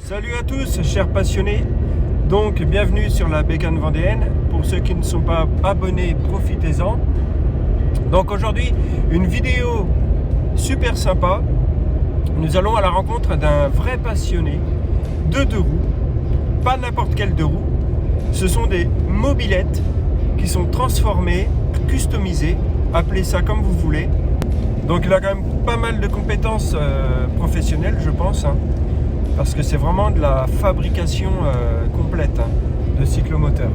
Salut à tous, chers passionnés. Donc, bienvenue sur la Bécane Vendéenne. Pour ceux qui ne sont pas abonnés, profitez-en. Donc aujourd'hui, une vidéo super sympa. Nous allons à la rencontre d'un vrai passionné de deux roues. Pas n'importe quel deux roues. Ce sont des mobylettes qui sont transformées, customisées. Appelez ça comme vous voulez. Donc il a quand même pas mal de compétences professionnelles, je pense. Parce que c'est vraiment de la fabrication complète de cyclomoteurs.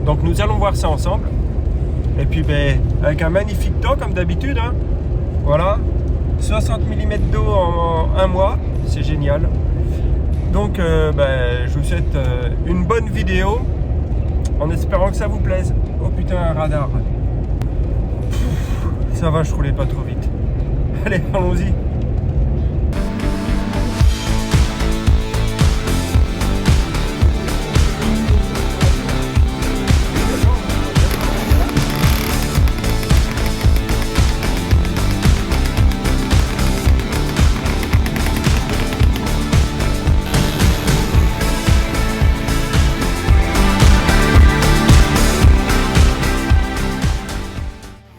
Donc nous allons voir ça ensemble. Et puis avec un magnifique temps comme d'habitude. Voilà, 60 mm d'eau en un mois, c'est génial. Donc je vous souhaite une bonne vidéo en espérant que ça vous plaise. Oh putain, un radar. Ça va, je roulais pas trop vite. Allez, allons-y.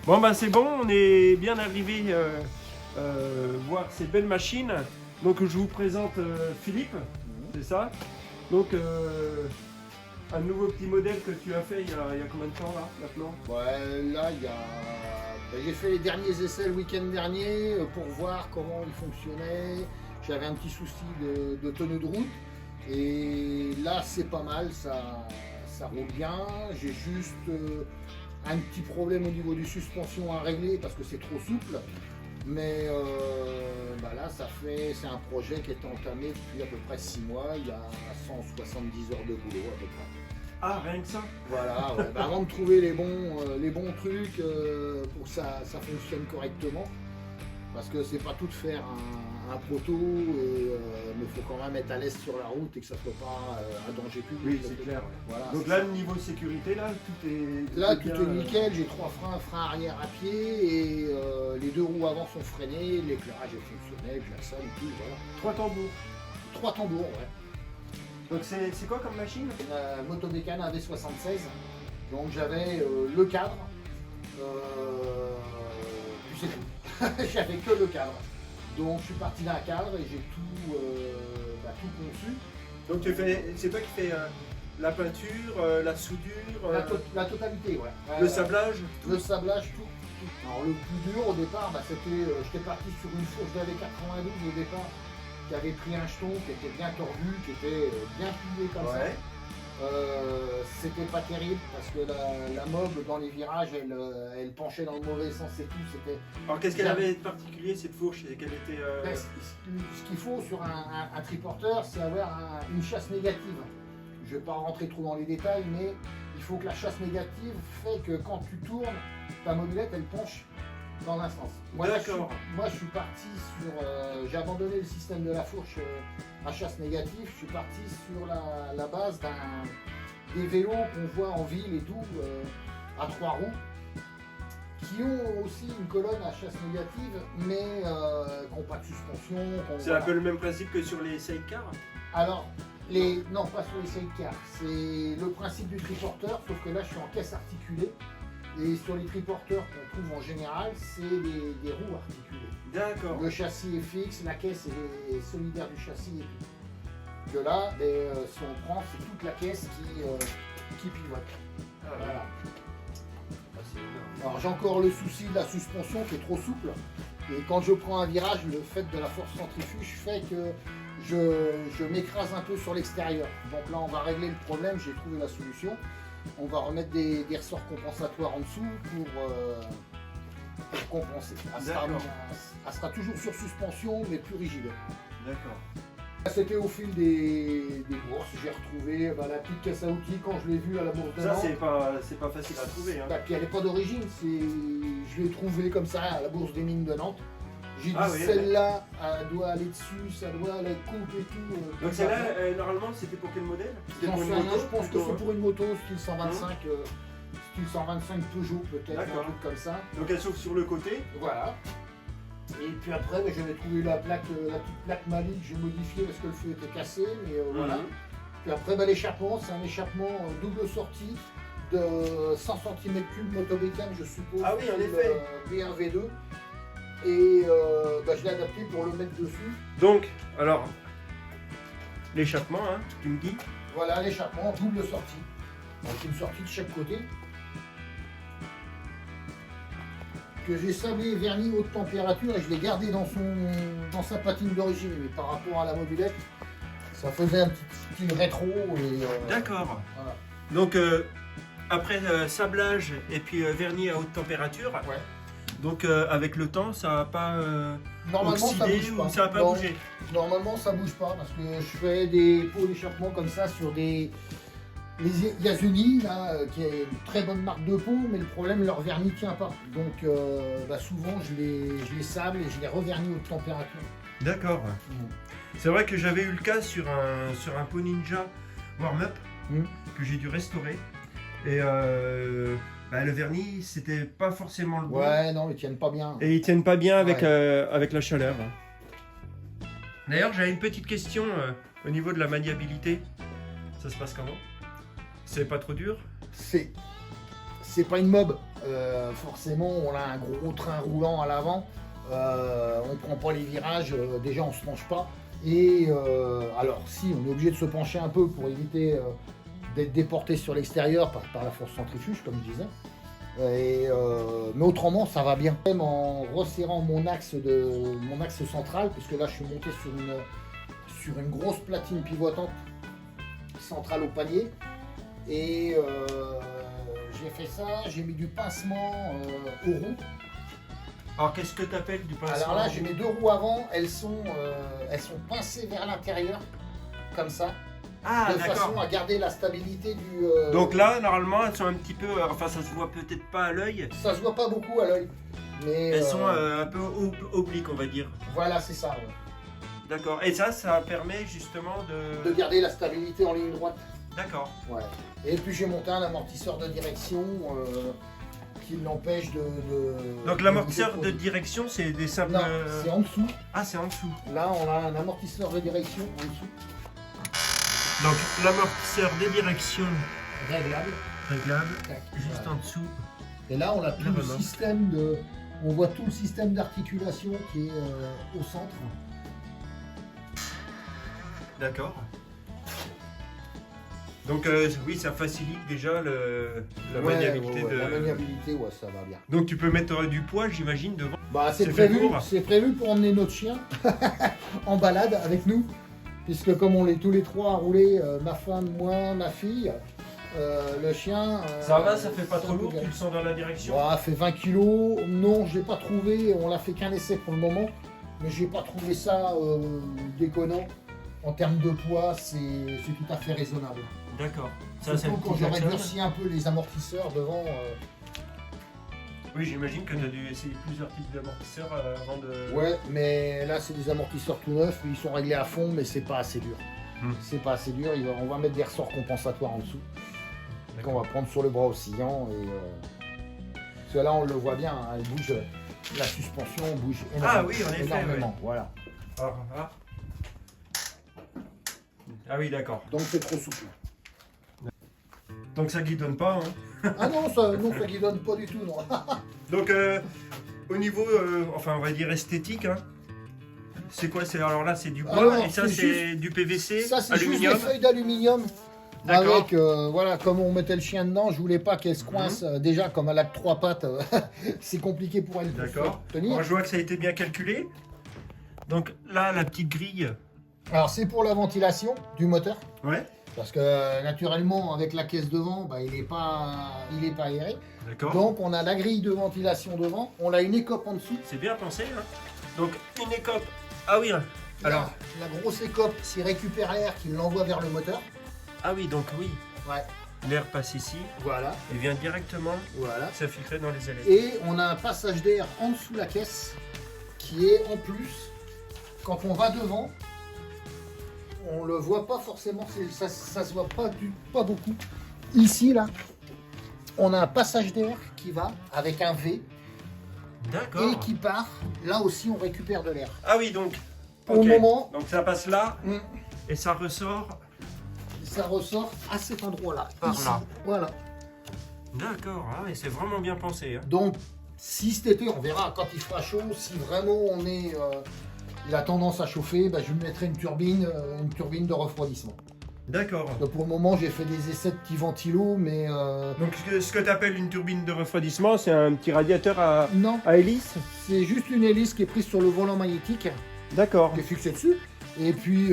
Bon c'est bon, on est bien arrivé voir ces belles machines. Donc je vous présente Philippe, c'est ça. Donc un nouveau petit modèle que tu as fait il y a combien de temps là maintenant? Ouais, là j'ai fait les derniers essais le week-end dernier pour voir comment il fonctionnait. J'avais un petit souci de tenue de route et là c'est pas mal, ça roule bien. J'ai juste un petit problème au niveau du suspension à régler parce que c'est trop souple, mais là c'est un projet qui est entamé depuis à peu près 6 mois, il y a 170 heures de boulot à peu près. Ah, rien que ça? Voilà, ouais. Avant de trouver les bons trucs pour que ça fonctionne correctement, parce que c'est pas tout de faire un proto, mais il faut quand même être à l'aise sur la route et que ça soit pas un danger public. Oui, c'est clair. Ouais. Voilà, donc là, le niveau sécurité, là, tout est... Là, tout est nickel, j'ai 3 freins arrière à pied et les 2 roues avant sont freinées, l'éclairage est fonctionnel, le klaxon et tout, voilà. 3 tambours. 3 tambours, ouais. Donc c'est quoi comme machine? Une Motobécane AV76, donc j'avais le cadre, puis c'est tout. J'avais que le cadre. Donc je suis parti d'un cadre et j'ai tout conçu. Donc c'est toi qui fais la peinture, la soudure, la totalité, ouais. Le sablage? Le sablage, tout. Alors le plus dur au départ, j'étais parti sur une fourche d'AV92 au départ, qui avait pris un jeton, qui était bien tordu, qui était bien plié comme ça. C'était pas terrible parce que la mob dans les virages elle penchait dans le mauvais sens et tout. Alors qu'est-ce qu'elle avait de particulier cette fourche? Qu'elle était Ce qu'il faut sur un triporteur, c'est avoir une chasse négative. Je vais pas rentrer trop dans les détails, mais il faut que la chasse négative fait que quand tu tournes, ta mobilette elle penche dans un sens. Moi je suis parti sur... j'ai abandonné le système de la fourche à chasse négative, je suis parti sur la base des vélos qu'on voit en ville et tout, à 3 roues, qui ont aussi une colonne à chasse négative, mais qui n'ont pas de suspension. C'est un peu le même principe que sur les sidecars? Alors, non, pas sur les sidecars, c'est le principe du triporteur, sauf que là je suis en caisse articulée. Et sur les triporteurs qu'on trouve en général, c'est des roues articulées. D'accord. Le châssis est fixe, la caisse est solidaire du châssis et tout. De là, si on prend, c'est toute la caisse qui pivote. Ah, voilà. Ah, alors j'ai encore le souci de la suspension qui est trop souple. Et quand je prends un virage, le fait de la force centrifuge fait que je m'écrase un peu sur l'extérieur. Donc là, on va régler le problème, j'ai trouvé la solution. On va remettre des ressorts compensatoires en dessous pour compenser. Elle sera toujours sur suspension, mais plus rigide. D'accord. C'était au fil des bourses, j'ai retrouvé la petite caisse à outils quand je l'ai vue à la bourse de Nantes. Ça c'est pas facile à trouver. Puis elle n'est pas d'origine, je l'ai trouvée comme ça à la bourse des mines de Nantes. J'ai dit celle-là, elle doit aller dessus, ça doit aller coupe et tout. Donc celle-là, normalement, c'était pour quel modèle? Je pense que c'est pour une moto, style 125, style 125 Peugeot peut-être, un truc comme ça. Donc elle s'ouvre sur le côté. Voilà. Et puis après, bah, j'avais trouvé la petite plaque Mali que j'ai modifiée parce que le feu était cassé, mais voilà. Puis après, bah, l'échappement, c'est un échappement double sortie de 100 cm3 motobécane, je suppose. Ah oui, en effet. V1, V2. Et bah, je l'ai adapté pour le mettre dessus. Donc, alors, l'échappement, hein, tu me dis. Voilà, l'échappement, double sortie. Donc une sortie de chaque côté. Que j'ai sablé, verni haute température et je l'ai gardé dans sa patine d'origine. Mais par rapport à la modulette, ça faisait un petit style rétro. D'accord. Voilà. Donc, après sablage et puis vernis à haute température, Ouais. donc avec le temps, ça n'a pas Normalement, ça oxydé bouge ou pas. ça n'a pas Non, bougé. Normalement, ça bouge pas parce que je fais des pots d'échappement comme ça sur les Yasuni, là, qui est une très bonne marque de pot, mais le problème, leur vernis tient pas. Donc, bah, souvent, je les sable et je les revernis haute température. D'accord. C'est vrai que j'avais eu le cas sur un pot Ninja warm-up que j'ai dû restaurer. Et le vernis, c'était pas forcément le bon. Ouais, non, ils tiennent pas bien. Et ils tiennent pas bien avec, Ouais. avec la chaleur. D'ailleurs, j'avais une petite question au niveau de la maniabilité. Ça se passe comment? C'est pas trop dur? C'est pas une mob. Forcément, on a un gros train roulant à l'avant. On prend pas les virages. Déjà, on se penche pas. Et alors, si, on est obligé de se pencher un peu pour éviter d'être déporté sur l'extérieur par la force centrifuge, comme je disais. Mais autrement, ça va bien. Même en resserrant mon axe central, puisque là, je suis monté sur une grosse platine pivotante centrale au panier. Et j'ai fait ça, j'ai mis du pincement aux roues. Alors, qu'est-ce que tu appelles du pincement? Alors là, j'ai mes deux roues avant, elles sont pincées vers l'intérieur, comme ça. Ah, de d'accord. façon à garder la stabilité du... Donc là, normalement, elles sont un petit peu... enfin, ça se voit peut-être pas à l'œil. Ça se voit pas beaucoup à l'œil. Mais Elles sont un peu obliques, on va dire. voilà, c'est ça. Ouais. D'accord. Et ça permet justement De garder la stabilité en ligne droite. D'accord. Ouais. Et puis j'ai monté un amortisseur de direction qui l'empêche de... Donc l'amortisseur de direction, c'est des simples... Non, c'est en dessous. Ah, c'est en dessous. Là, on a un amortisseur de direction en dessous. Donc l'amortisseur de direction Réglable. réglable, Tac, juste voilà. en dessous. Et là, on a tout le Vraiment. système de... On voit tout le système d'articulation qui est au centre. D'accord. Donc oui, ça facilite déjà la Ouais, maniabilité ouais, de... La maniabilité, ouais, ça va bien. Donc tu peux mettre du poids, j'imagine, devant. Bah, C'est fait pour. c'est prévu pour emmener notre chien en balade avec nous. Puisque comme on est tous les trois à rouler, ma femme, moi, ma fille, le chien... Ça va, ça fait pas c'est trop un peu lourd, galère. tu le sens dans la direction? Ouais, fait 20 kilos. Non, je l'ai pas trouvé. On l'a fait qu'un essai pour le moment. Mais j'ai pas trouvé ça déconnant. En termes de poids, c'est tout à fait raisonnable. D'accord. Ça, c'est Surtout le quand petit j'aurais klaxon. durci un peu les amortisseurs devant. Oui, j'imagine que tu as dû essayer plusieurs types d'amortisseurs avant de... Ouais, mais là, c'est des amortisseurs tout neufs. Ils sont réglés à fond, mais c'est pas assez dur. C'est pas assez dur. On va mettre des ressorts compensatoires en dessous. Qu'on va prendre sur le bras oscillant. Parce que là, on le voit bien, hein, elle bouge. La suspension bouge énormément. Ah oui, en effet, énormément. Voilà. Ah. Ah oui, d'accord. Donc, c'est trop souple. Donc ça guidonne pas, hein. Ah non, ça guidonne pas du tout, non. Donc au niveau, enfin on va dire esthétique, hein, c'est quoi? Alors là c'est du bois Alors, et ça c'est c'est du PVC, Ça, c'est juste aluminium. des feuilles d'aluminium. D'accord. Avec, voilà, comme on mettait le chien dedans, je voulais pas qu'elle se coince. Déjà, comme elle a que 3 pattes, c'est compliqué pour elle de D'accord. se tenir. Alors, je vois que ça a été bien calculé. Donc là la petite grille. Alors, c'est pour la ventilation du moteur. Ouais. Parce que naturellement, avec la caisse devant, bah, il n'est pas aéré. D'accord. Donc, on a la grille de ventilation devant. On a une écope en dessous. C'est bien pensé, hein. Donc une écope. Ah oui. Alors. La grosse écope, s'il récupère l'air, qu'il l'envoie vers le moteur. Ah oui, donc oui. Ouais. L'air passe ici Voilà. et vient directement Voilà. s'infiltrer dans les ailettes. Et on a un passage d'air en dessous la caisse qui est en plus, quand on va devant, on le voit pas forcément, ça se voit pas beaucoup. Ici, là, on a un passage d'air qui va avec un V D'accord. et qui part. Là aussi, on récupère de l'air. Ah oui, donc. Au ok. moment, Donc ça passe là mm, et ça ressort. ça ressort à cet endroit-là. Par ici. là. Voilà. D'accord. Ah oui, c'est vraiment bien pensé. Hein. Donc, si cet été, on verra quand il fera chaud, si vraiment il a tendance à chauffer, bah, je lui mettrai une turbine de refroidissement. D'accord. Donc, pour le moment, j'ai fait des essais de petits ventilos, mais Donc ce que tu appelles une turbine de refroidissement, c'est un petit radiateur non, à hélice. c'est juste une hélice qui est prise sur le volant magnétique, D'accord. qui est fixée dessus. Et puis,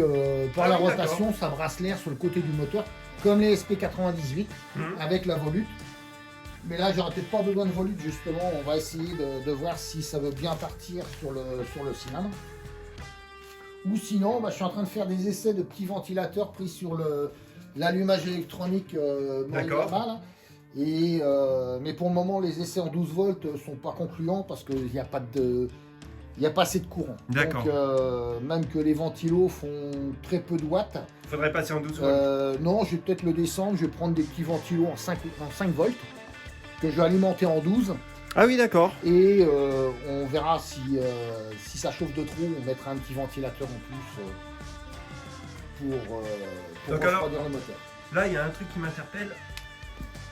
par Ah la oui, rotation, ça brasse l'air sur le côté du moteur, comme les SP98, avec la volute. Mais là, j'aurais peut-être pas besoin de volute, justement. On va essayer de voir si ça veut bien partir sur le cylindre. Ou sinon, bah, je suis en train de faire des essais de petits ventilateurs pris sur l'allumage électronique D'accord. normal. Et, mais pour le moment, les essais en 12 volts sont pas concluants parce qu'il n'y a pas assez de courant. D'accord. Donc, même que les ventilos font très peu de watts. Faudrait passer en 12 volts. Non, je vais peut-être le descendre. Je vais prendre des petits ventilos en 5 volts que je vais alimenter en 12. Ah oui, d'accord. Et on verra si ça chauffe de trop, on mettra un petit ventilateur en plus pour Donc alors- refroidir le moteur. Là, il y a un truc qui m'interpelle.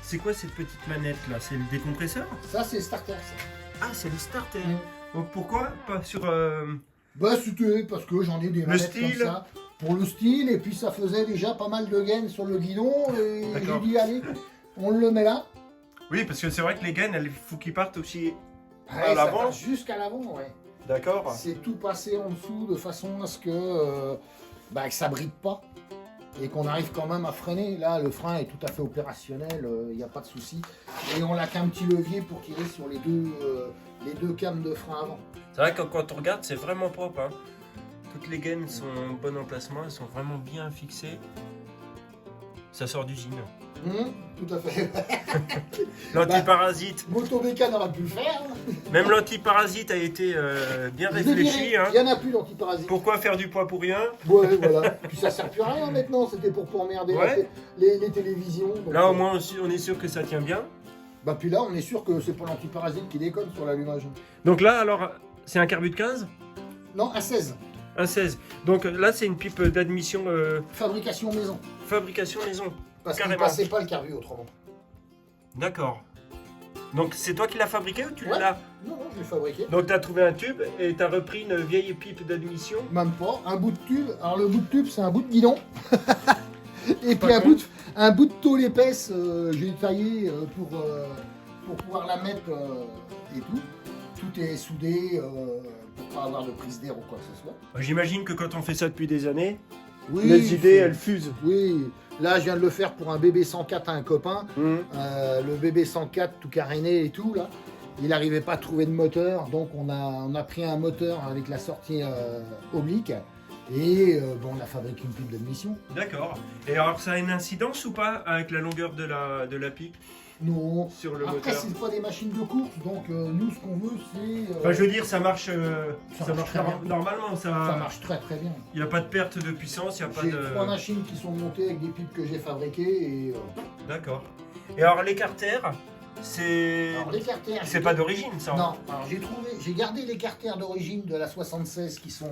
C'est quoi cette petite manette là? C'est le décompresseur? Ça, c'est le starter. Ça. Ah, c'est le starter. Mm. Donc pourquoi pas sur. Bah, c'était parce que j'en ai des manettes style. comme ça. Pour le style, et puis ça faisait déjà pas mal de gaines sur le guidon. Et j'ai D'accord. dit, allez, on le met là. Oui, parce que c'est vrai que les gaines, il faut qu'ils partent aussi. Ouais, À ça l'avant. passe jusqu'à l'avant, ouais. D'accord. C'est tout passé en dessous de façon à ce que ça bride pas et qu'on arrive quand même à freiner. Là, le frein est tout à fait opérationnel, il n'y a pas de souci. Et on n'a qu'un petit levier pour tirer sur les deux cames de frein avant. C'est vrai que quand on regarde, c'est vraiment propre. Hein. Toutes les gaines sont en bon emplacement, elles sont vraiment bien fixées. Ça sort d'usine. Tout à fait. L'antiparasite, Motobécane aurait pu le faire. même l'antiparasite a été bien Je l'ai réfléchi. viré. Hein. Il n'y en a plus d'antiparasite. Pourquoi faire du poids pour rien? Ouais, voilà. Puis ça sert plus à rien maintenant, c'était pour pas emmerder Ouais. les télévisions. Donc, Là, au moins, on est sûr que ça tient bien. Bah, puis là, on est sûr que c'est pas l'antiparasite qui déconne sur l'allumage. Donc là, alors, c'est un carbut de 15? Non, à 16. Un 16. Donc là, c'est une pipe d'admission Fabrication maison. fabrication maison. Parce qu'il ne Carrément. passait pas le carbu autrement. D'accord. Donc c'est toi qui l'as fabriqué ou tu Ouais. l'as? Non, je l'ai fabriqué. Donc tu as trouvé un tube et tu as repris une vieille pipe d'admission. Même pas. Un bout de tube. Alors le bout de tube, c'est un bout de guidon. Et Pas puis con. un bout de tôle épaisse, j'ai taillé pour pouvoir la mettre et tout. Tout est soudé pour pas avoir de prise d'air ou quoi que ce soit. J'imagine que quand on fait ça depuis des années, Oui, les idées elles fusent. Oui, là je viens de le faire pour un bébé 104 à un copain. Mhm. Le bébé 104 tout caréné et tout là. Il n'arrivait pas à trouver de moteur, donc on a pris un moteur avec la sortie oblique et on a fabriqué une pipe d'admission. D'accord. Et alors ça a une incidence ou pas avec la longueur de la pipe Non. sur le Après, moteur? c'est pas des machines de course, donc nous ce qu'on veut c'est. Enfin, je veux dire, ça marche, Ça marche très bien. normalement. Ça marche très très bien. Il n'y a pas de perte de puissance, il n'y a pas J'ai de. 3 machines qui sont montées avec des pipes que j'ai fabriquées et. D'accord. Et alors les carters, c'est. Alors les carters. C'est pas d'origine ça? Non, alors j'ai gardé les carters d'origine de la 76 qui sont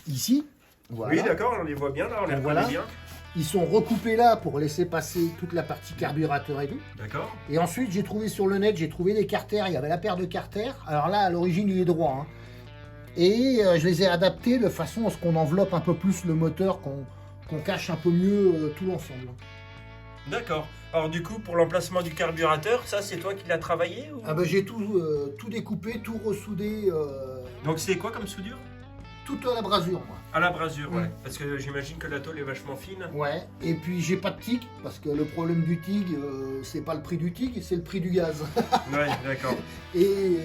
ici. Voilà. Oui, d'accord, on les voit bien là, on les reconnaît Voilà. bien. Ils sont recoupés là pour laisser passer toute la partie carburateur et tout. D'accord. Et ensuite, j'ai trouvé sur le net, j'ai trouvé des carters. Il y avait la paire de carters. Alors là, à l'origine, il est droit. Hein. Et je les ai adaptés de façon à ce qu'on enveloppe un peu plus le moteur, qu'on cache un peu mieux tout l'ensemble. D'accord. Alors du coup, pour l'emplacement du carburateur, ça c'est toi qui l'as travaillé ou... Ah ben, j'ai tout découpé, tout ressoudé, Donc c'est quoi comme soudure? tout à la brasure, moi. À la brasure, ouais. Mm. Parce que j'imagine que la tôle est vachement fine. Ouais. Et puis, j'ai pas de TIG, parce que le problème du TIG, c'est pas le prix du TIG, c'est le prix du gaz. Ouais, d'accord. Et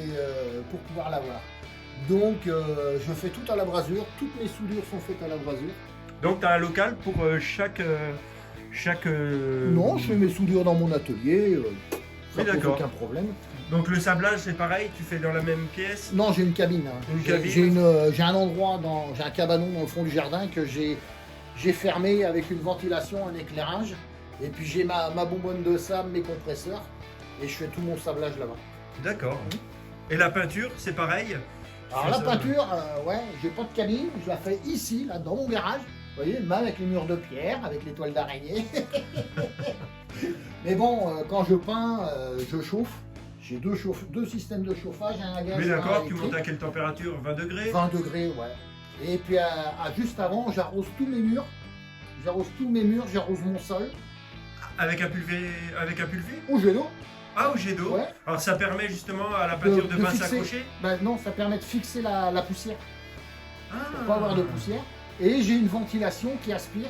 pour pouvoir l'avoir. Donc je fais tout à la brasure, toutes mes soudures sont faites à la brasure. Donc tu as un local pour chaque... Non, je fais mes soudures dans mon atelier, ça Oui, pose d'accord. aucun problème. Donc le sablage c'est pareil, tu fais dans la même pièce? Non, j'ai une cabine. Hein. Une J'ai- cabine. J'ai un endroit, j'ai un cabanon dans le fond du jardin que j'ai fermé avec une ventilation, un éclairage. Et puis j'ai ma bonbonne de sable, mes compresseurs. Et je fais tout mon sablage là-bas. D'accord. Et la peinture, c'est pareil? Alors la peinture, ouais, j'ai pas de cabine, je la fais ici, là, dans mon garage. Vous voyez, même avec les murs de pierre, avec les toiles d'araignée. Mais bon, quand je peins, je chauffe. J'ai deux systèmes de chauffage, un à gaz. Mais et un d'accord, tu électrique. montes à quelle température? 20 degrés? 20 degrés, ouais. Et puis juste avant, j'arrose tous mes murs. J'arrose mon sol. Avec un pulvé? Avec un pulvé? Au jet d'eau. Ah, au jet d'eau? Ouais. Alors ça permet justement à la peinture de bien fixer. s'accrocher? Ben non, ça permet de fixer la poussière. Ah. Pour pas avoir de poussière. Et j'ai une ventilation qui aspire.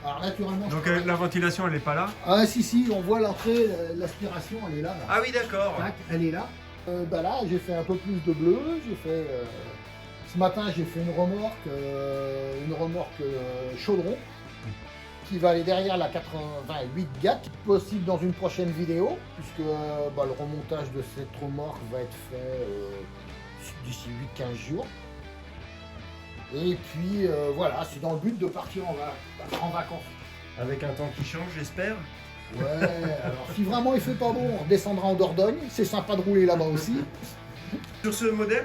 Alors naturellement. Donc la ventilation, elle n'est pas là? Ah si, on voit l'entrée, l'aspiration, elle est là. Ah oui, d'accord. Tac, elle est là. Bah là, j'ai fait un peu plus de bleu. J'ai fait. Ce matin, j'ai fait une remorque chaudron qui va aller derrière la 88 GAT, possible dans une prochaine vidéo, puisque le remontage de cette remorque va être fait d'ici 8-15 jours. Et puis voilà, c'est dans le but de partir en vacances. Avec un temps qui change, j'espère. Ouais, alors si vraiment il fait pas bon, on redescendra en Dordogne, c'est sympa de rouler là-bas aussi. Sur ce modèle,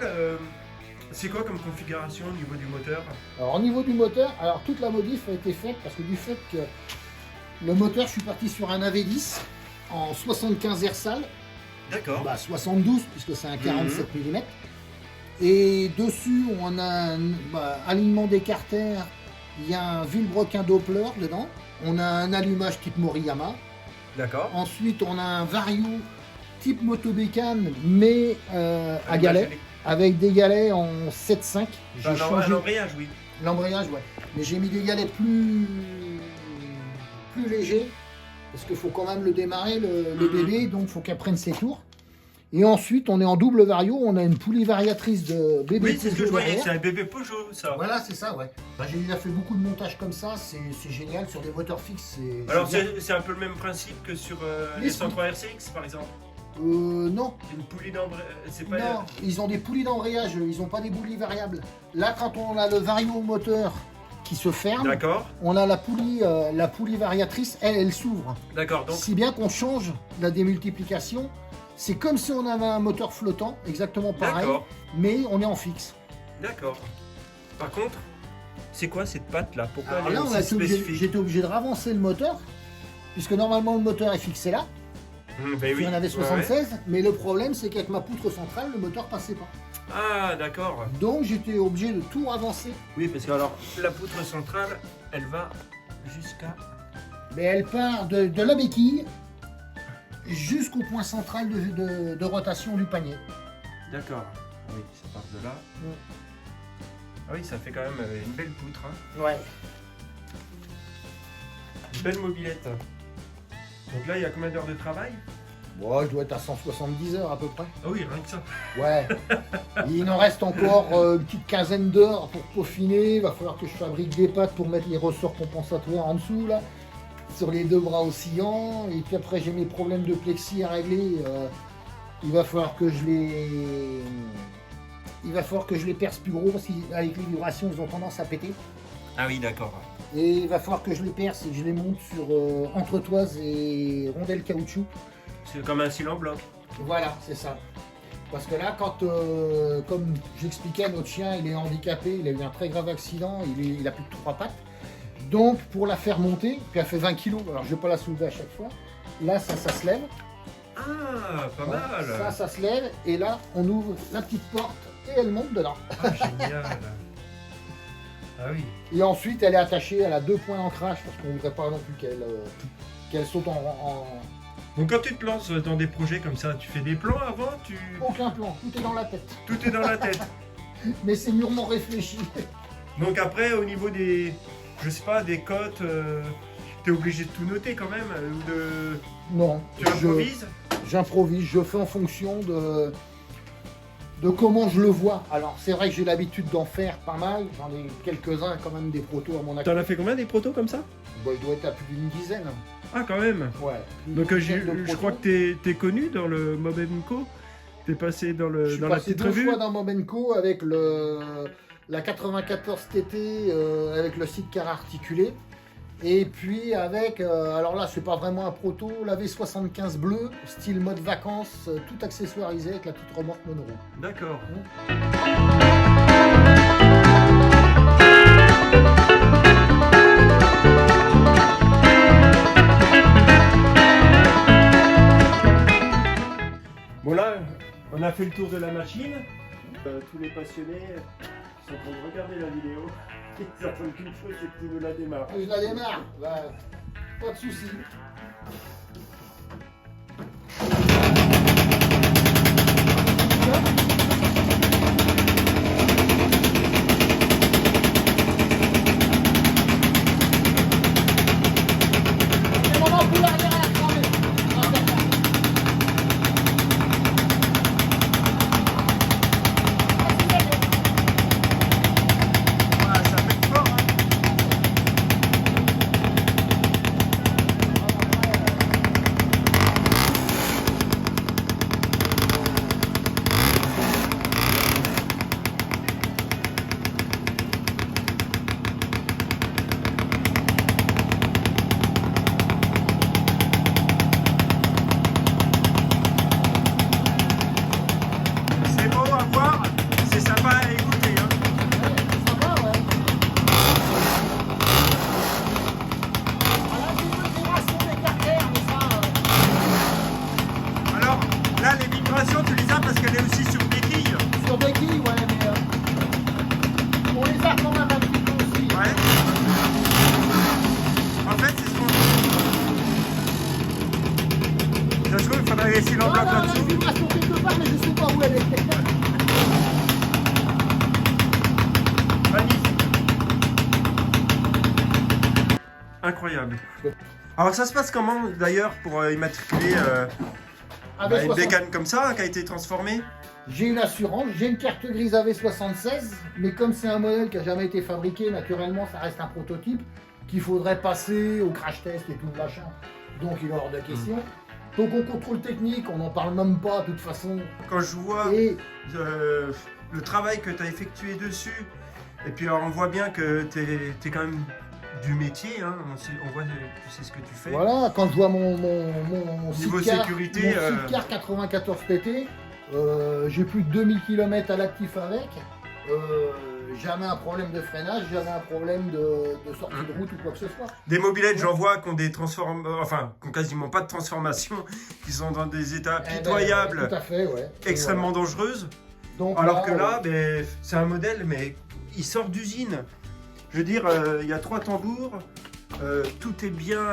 c'est quoi comme configuration au niveau du moteur? Alors au niveau du moteur, alors toute la modif a été faite parce que du fait que le moteur, je suis parti sur un AV10 en 75 Ersal, D'accord. 72 puisque c'est un 47 mm. Et dessus, on a un alignement d'écarter, il y a un vilebrequin Doppler dedans, on a un allumage type Moriyama. D'accord. Ensuite, on a un Vario type motobécane, mais à galets, avec des galets en 7.5. J'ai changé l'embrayage, oui. l'embrayage, ouais. Mais j'ai mis des galets plus légers, parce qu'il faut quand même le démarrer, le bébé, donc il faut qu'elle prenne ses tours. Et ensuite, on est en double vario, on a une poulie variatrice de bébé Oui, c'est ce que je Peugeot voyais, derrière. c'est un bébé Peugeot, ça. Voilà, c'est ça, ouais. J'ai déjà fait beaucoup de montages comme ça, c'est génial, sur des moteurs fixes. Alors bien. c'est un peu le même principe que sur les 103 RCX, par exemple? Non. Une poulie d'embrayage, c'est pas... Non, ils ont des poulies d'embrayage, ils n'ont pas des poulies variables. Là, quand on a le vario moteur qui se ferme, D'accord. on a la poulie variatrice, elle s'ouvre. D'accord, donc... Si bien qu'on change la démultiplication, c'est comme si on avait un moteur flottant, exactement pareil, D'accord. mais on est en fixe. D'accord. Par contre, c'est quoi cette patte là? Pourquoi Alors elle est là, aussi spécifique? j'étais obligé de ravancer le moteur, puisque normalement le moteur est fixé là. Ben oui. Il y en avait Ouais, 76, mais le problème c'est qu'avec ma poutre centrale, le moteur passait pas. Ah, d'accord. Donc j'étais obligé de tout ravancer. Oui, parce que alors, la poutre centrale, elle va jusqu'à... Mais elle part de la béquille jusqu'au point central de rotation du panier. D'accord. Oui, ça part de là. Ah oui, ça fait quand même une belle poutre. Hein. Ouais. Une belle mobilette. Donc là, il y a combien d'heures de travail? Bon, je dois être à 170 heures à peu près. Ah oui, rien que ça. Ouais. Il nous reste encore une petite quinzaine d'heures pour peaufiner. Il va falloir que je fabrique des pattes pour mettre les ressorts compensatoires en dessous là, sur les deux bras oscillants. Et puis après, j'ai mes problèmes de plexi à régler. Il va falloir que je les perce plus gros parce qu'avec les vibrations, ils ont tendance à péter. Ah oui, d'accord. Et il va falloir que je les perce et que je les monte sur entretoise et rondelles caoutchouc. C'est comme un cil en bloc. Voilà, c'est ça. Parce que là, quand, comme j'expliquais, notre chien, il est handicapé, il a eu un très grave accident, il a plus que 3 pattes. Donc, pour la faire monter, puis elle fait 20 kg, alors je ne vais pas la soulever à chaque fois. Là, ça se lève. Ah, pas Ouais, mal. ça se lève. Et là, on ouvre la petite porte et elle monte dedans. Ah, génial. Ah oui. Et ensuite, elle est attachée, elle a 2 points d'ancrage parce qu'on ne voudrait pas non plus qu'elle saute en... Donc quand tu te lances dans des projets comme ça, tu fais des plans avant, Aucun plan, tout est dans la tête. tout est dans la tête. Mais c'est mûrement réfléchi. Donc après, au niveau des, je sais pas, des cotes, t'es obligé de tout noter quand même, ou de... Non, Tu improvises? j'improvise, je fais en fonction de comment je le vois. Alors c'est vrai que j'ai l'habitude d'en faire pas mal, j'en ai quelques-uns quand même des protos à mon actif. T'en as fait combien des protos comme ça? Bon, il doit être à plus d'une dizaine. Ah quand même. Ouais. Donc je crois que t'es connu dans le Mobenco. T'es passé dans Je suis la passé petite 2 revue. fois dans Momenco avec la 94 TT avec le site car articulé. Et puis avec, alors là c'est pas vraiment un proto, la V75 bleu, style mode vacances, tout accessoirisé avec la petite remorque monoroue. D'accord. Bon là, on a fait le tour de la machine. Tous les passionnés sont en train de regarder la vidéo. Ils attendent qu'une chose, c'est que tu nous la démarres. Je la démarre, bah, pas de soucis. Tu les as parce qu'elle est aussi sur béquille. Sur béquille, ouais, mais on les a quand même un petit peu aussi. Ouais. En fait, c'est ce qu'on... Ça se trouve, il faudrait laisser l'enveloppe là-dessus. Il y a une vibration quelque part, mais je ne sais pas où elle est. Magnifique. Incroyable. Alors ça se passe comment d'ailleurs pour immatriculer une bécane comme ça qui a été transformée? J'ai une assurance, j'ai une carte grise AV76, mais comme c'est un modèle qui n'a jamais été fabriqué, naturellement ça reste un prototype qu'il faudrait passer au crash test et tout le machin. Donc il est hors de question. Donc au contrôle technique, on n'en parle même pas de toute façon. Quand je vois le travail que tu as effectué dessus, et puis alors on voit bien que tu es quand même du métier, hein. On voit, tu sais ce que tu fais. Voilà, quand je vois mon niveau Sidecar, sécurité, mon Sidecar 94 TT, j'ai plus de 2000 km à l'actif avec, jamais un problème de freinage, jamais un problème de sortie de route ou quoi que ce soit. Des mobylettes, j'en vois qui ont des qui ont quasiment pas de transformation, qui sont dans des états pitoyables, tout à fait, ouais. extrêmement dangereuses. Donc, alors que là, c'est un modèle, mais il sort d'usine. Je veux dire, il y a 3 tambours, tout est bien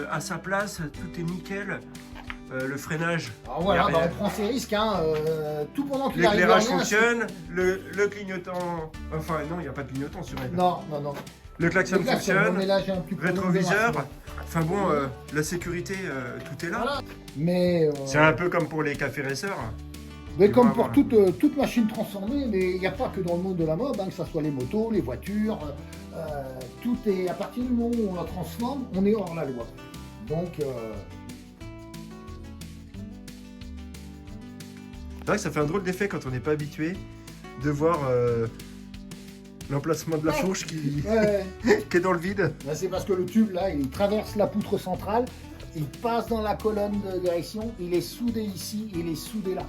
à sa place, tout est nickel. Le freinage. Alors voilà, on prend ses risques, hein, tout pendant qu'il arrive. L'éclairage fonctionne, le clignotant. Enfin, non, il n'y a pas de clignotant sur elle. Non, non, non. Le klaxon fonctionne, là, rétroviseur. Enfin bon, la sécurité, tout est là. Voilà. Mais. C'est un peu comme pour les cafés racers. Mais comme pour toute machine transformée, mais il n'y a pas que dans le monde de la mode, hein, que ce soit les motos, les voitures, tout est, à partir du moment où on la transforme, on est hors la loi. Donc... C'est vrai que ça fait un drôle d'effet quand on n'est pas habitué de voir l'emplacement de la fourche qui est dans le vide. C'est parce que le tube, là, il traverse la poutre centrale, il passe dans la colonne de direction, il est soudé ici, il est soudé là.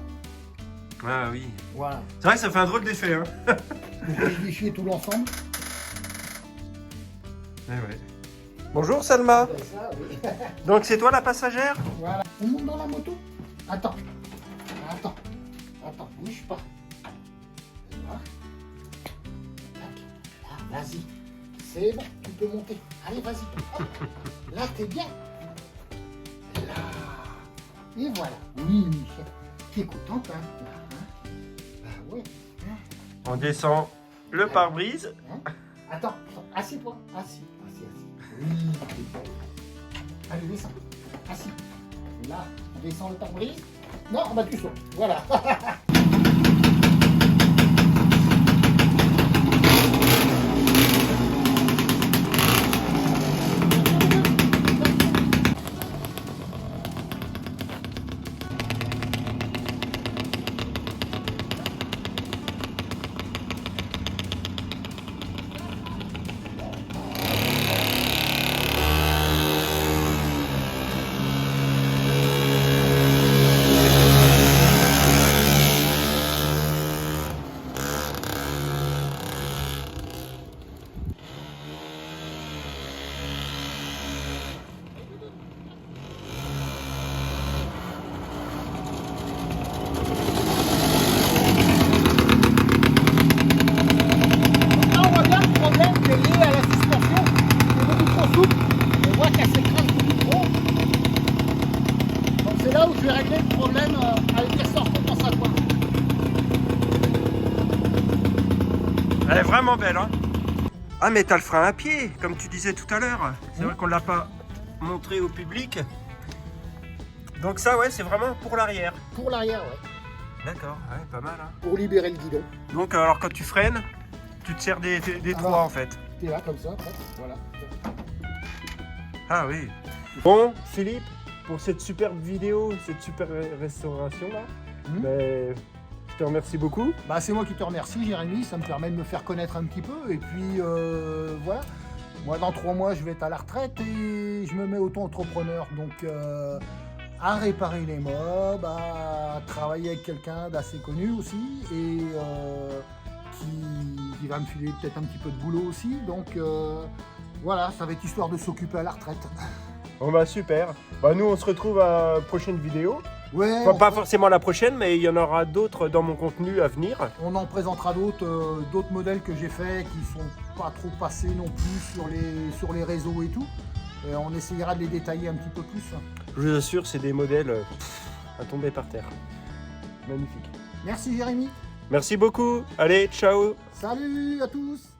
Ah oui. Voilà. C'est vrai que ça fait un drôle d'effet. Hein. Vous pouvez déchirer tout l'ensemble. Ouais. Bonjour Salma. Ça, oui. Donc c'est toi la passagère? Voilà. On monte dans la moto. Attends, bouge pas. Là, vas-y. C'est bon, tu peux monter. Allez, vas-y. Hop. Là, t'es bien. Là. Et voilà. Oui, Michel. T'es contente, hein? Bah ouais. On descend le pare-brise. Attends, assieds-toi. Assis. Oui. Allez, descends. Assis. Là, on descend le pare-brise. Non, bah tu sautes. Voilà. je vais régler le problème avec les ressorts compensatoires. Elle est vraiment belle, hein. Ah, mais t'as le frein à pied, comme tu disais tout à l'heure. C'est vrai qu'on ne l'a pas montré au public. Donc ça, ouais, c'est vraiment pour l'arrière. Pour l'arrière, ouais. D'accord, ouais, pas mal, hein. Pour libérer le guidon. Donc, alors quand tu freines, tu te sers des trois, en fait. T'es là, comme ça, hop, voilà. Ah oui. Bon, Philippe, pour cette superbe vidéo, cette super restauration-là, je te remercie beaucoup. Bah, c'est moi qui te remercie, Jérémy. Ça me permet de me faire connaître un petit peu. Et puis, voilà. Moi, dans 3 mois, je vais être à la retraite et je me mets auto-entrepreneur. Donc, à réparer les meubles, à travailler avec quelqu'un d'assez connu aussi. Et qui va me filer peut-être un petit peu de boulot aussi. Donc, voilà, ça va être histoire de s'occuper à la retraite. Bon bah super. Bah nous on se retrouve à la prochaine vidéo. Ouais, Enfin, pas forcément la prochaine, mais il y en aura d'autres dans mon contenu à venir. on en présentera d'autres modèles que j'ai faits qui sont pas trop passés non plus sur les réseaux et tout. Et on essayera de les détailler un petit peu plus. Je vous assure, c'est des modèles à tomber par terre. Magnifique. Merci Jérémy. Merci beaucoup. Allez, ciao. Salut à tous.